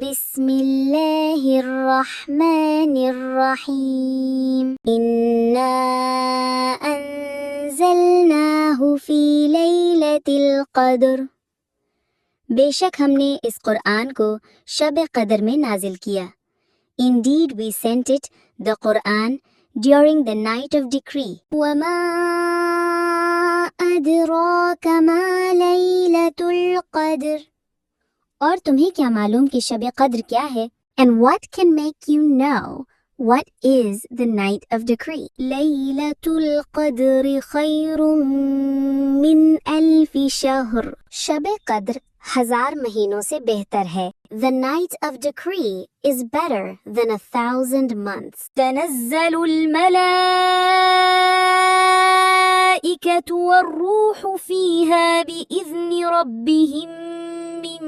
بسم اللہ الرحمن الرحیم انا انزلناہ فی لیلۃ القدر، بے شک ہم نے اس قرآن کو شب قدر میں نازل کیا. Indeed we sent it, the Quran, during the night of decree. وَمَا أَدْرَاكَ مَا لَيْلَةُ الْقَدْرِ، اور تمہیں کیا معلوم کہ شب قدر کیا ہے؟ And what can make you know what is the night of decree? لَيْلَةُ الْقَدْرِ خَيْرٌ مِّنْ أَلْفِ شَهْرٍ، شب قدر 1000 مہینوں سے بہتر ہے. The night of decree is better than 1000 months. تنزل الملائكة والروح فيها بإذن ربهم من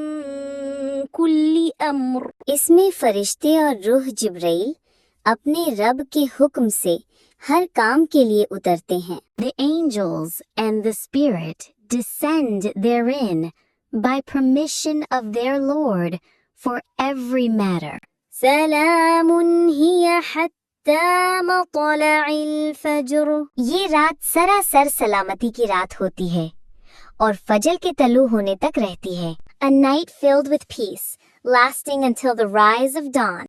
كل أمر، اس میں فرشتے اور روح جبرائیل اپنے رب کے حکم سے ہر کام کے لیے اترتے ہیں. The angels and the spirit descend therein by permission of their Lord for every matter. سلام هي حتى مطلع الفجر، یہ رات سراسر سلامتی کی رات ہوتی ہے اور فجر کے طلوع ہونے تک رہتی ہے. A night filled with peace, lasting until the rise of dawn.